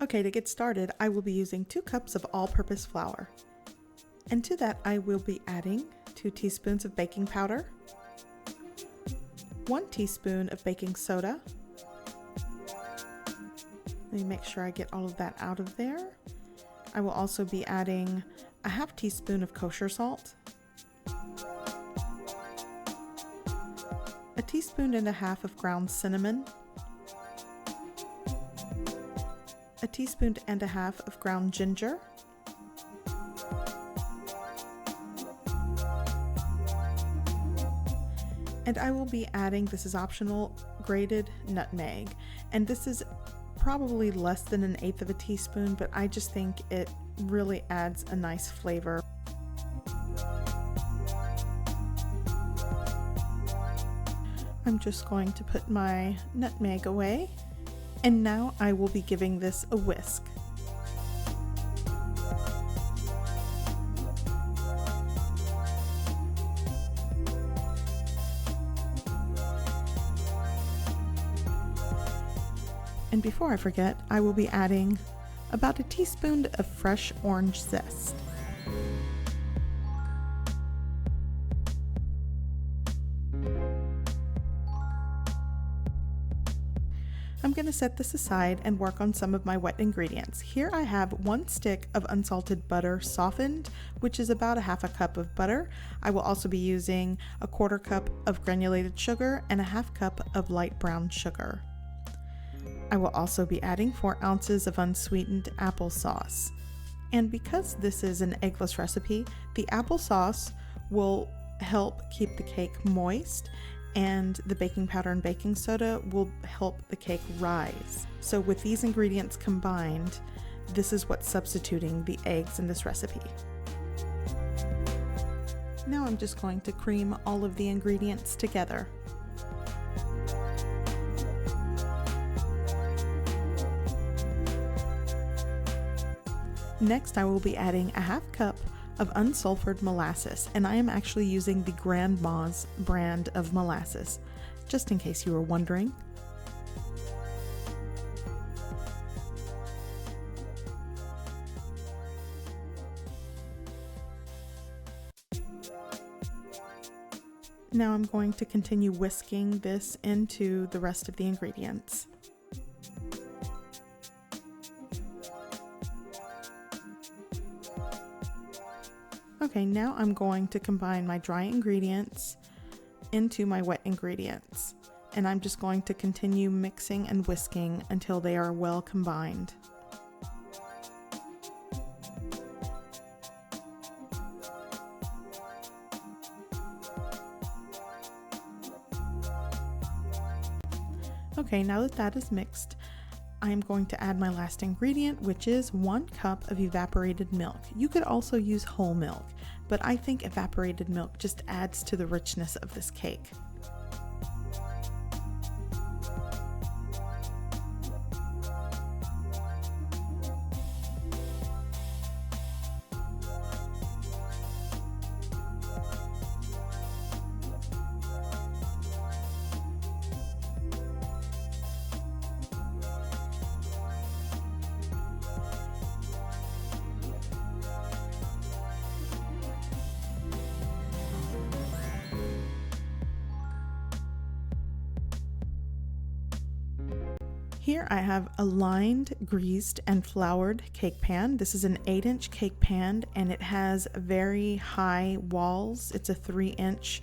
Okay, to get started, I will be using 2 cups of all-purpose flour. And to that, I will be adding 2 teaspoons of baking powder, 1 teaspoon of baking soda. Let me make sure I get all of that out of there. I will also be adding a half teaspoon of kosher salt, a teaspoon and a half of ground cinnamon, a teaspoon and a half of ground ginger, and I will be adding, this is optional, grated nutmeg, and this is probably less than 1/8 of a teaspoon, but I just think it really adds a nice flavor. I'm just going to put my nutmeg away, and now I will be giving this a whisk. And before I forget, I will be adding about a teaspoon of fresh orange zest. I'm going to set this aside and work on some of my wet ingredients. Here I have 1 stick of unsalted butter softened, which is about 1/2 cup of butter. I will also be using a 1/4 cup of granulated sugar and 1/2 cup of light brown sugar. I will also be adding 4 ounces of unsweetened applesauce. And because this is an eggless recipe, the applesauce will help keep the cake moist, and the baking powder and baking soda will help the cake rise. So with these ingredients combined, this is what's substituting the eggs in this recipe. Now I'm just going to cream all of the ingredients together. Next, I will be adding a 1/2 cup of unsulphered molasses, and I am actually using the Grandma's brand of molasses, just in case you were wondering. Now I'm going to continue whisking this into the rest of the ingredients. Okay, now I'm going to combine my dry ingredients into my wet ingredients, and I'm just going to continue mixing and whisking until they are well combined. Okay, now that that is mixed, I'm going to add my last ingredient, which is 1 cup of evaporated milk. You could also use whole milk, but I think evaporated milk just adds to the richness of this cake. Here I have a lined, greased, and floured cake pan. This is an 8-inch cake pan, and it has very high walls. It's a 3-inch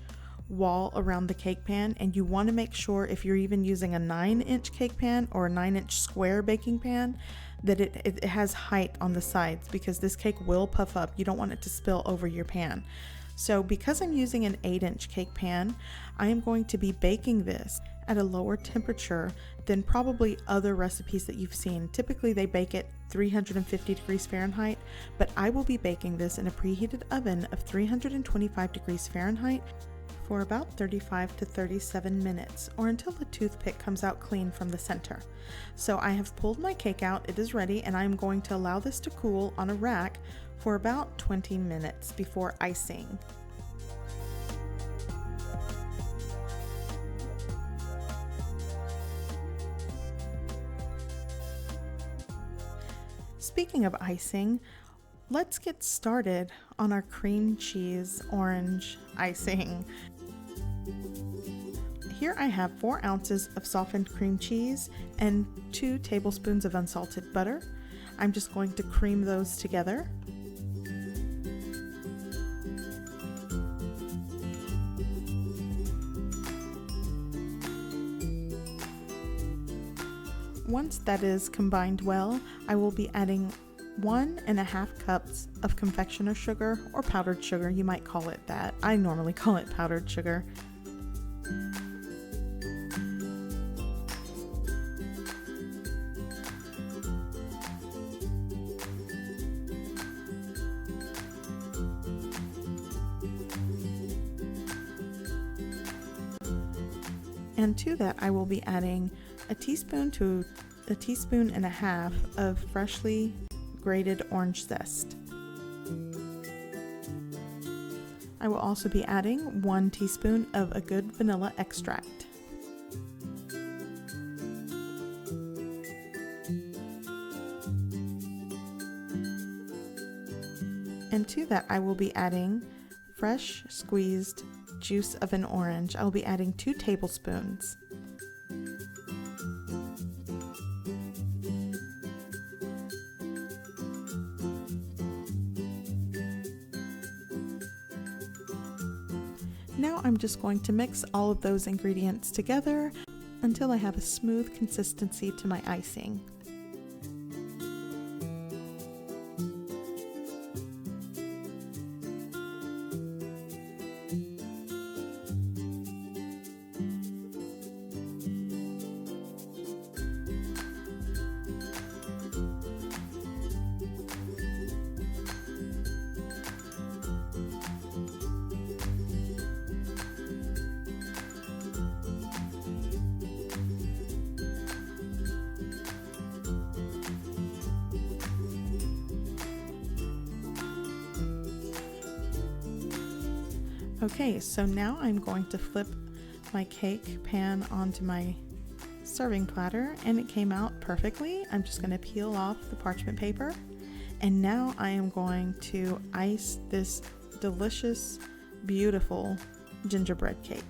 wall around the cake pan, and you want to make sure, if you're even using a 9-inch cake pan or a 9-inch square baking pan, that it has height on the sides, because this cake will puff up. You don't want it to spill over your pan. So because I'm using an 8-inch cake pan, I am going to be baking this at a lower temperature than probably other recipes that you've seen. Typically they bake at 350 degrees Fahrenheit, but I will be baking this in a preheated oven of 325 degrees Fahrenheit for about 35 to 37 minutes, or until the toothpick comes out clean from the center. So I have pulled my cake out, it is ready, and I'm going to allow this to cool on a rack for about 20 minutes before icing. Speaking of icing, let's get started on our cream cheese orange icing. Here I have 4 ounces of softened cream cheese and 2 tablespoons of unsalted butter. I'm just going to cream those together. Once that is combined well, I will be adding 1.5 cups of confectioner sugar, or powdered sugar, you might call it that. I normally call it powdered sugar. And to that I will be adding a teaspoon to a teaspoon and a half of freshly grated orange zest. I will also be adding 1 teaspoon of a good vanilla extract. And to that I will be adding fresh squeezed juice of an orange. I will be adding 2 tablespoons. Now I'm just going to mix all of those ingredients together until I have a smooth consistency to my icing. Okay, so now I'm going to flip my cake pan onto my serving platter, and it came out perfectly. I'm just going to peel off the parchment paper, and now I am going to ice this delicious, beautiful gingerbread cake.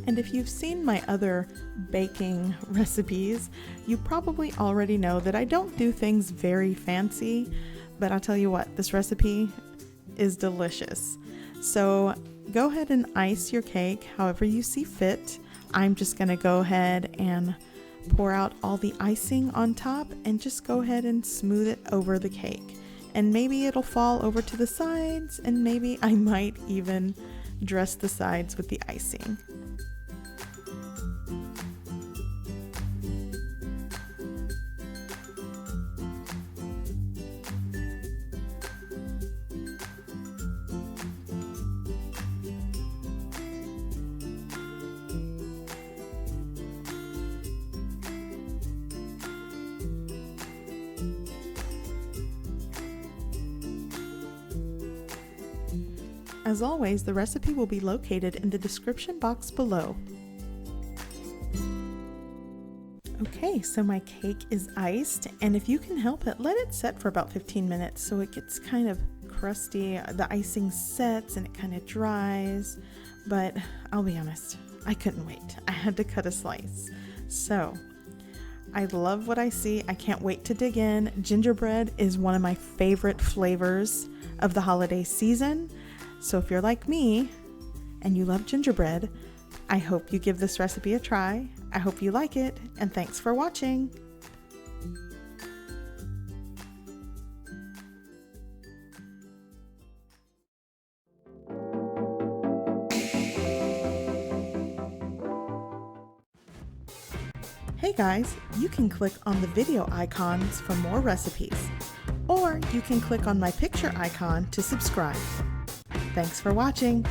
And if you've seen my other baking recipes, you probably already know that I don't do things very fancy, but I'll tell you what, this recipe is delicious. So go ahead and ice your cake however you see fit. I'm just gonna go ahead and pour out all the icing on top and just go ahead and smooth it over the cake. And maybe it'll fall over to the sides, and maybe I might even dress the sides with the icing. As always, the recipe will be located in the description box below. Okay, so my cake is iced, and if you can help it, let it set for about 15 minutes so it gets kind of crusty. The icing sets and it kind of dries, but I'll be honest, I couldn't wait. I had to cut a slice. So I love what I see. I can't wait to dig in. Gingerbread is one of my favorite flavors of the holiday season. So if you're like me and you love gingerbread, I hope you give this recipe a try. I hope you like it, and thanks for watching. Hey guys, you can click on the video icons for more recipes, or you can click on my picture icon to subscribe. Thanks for watching.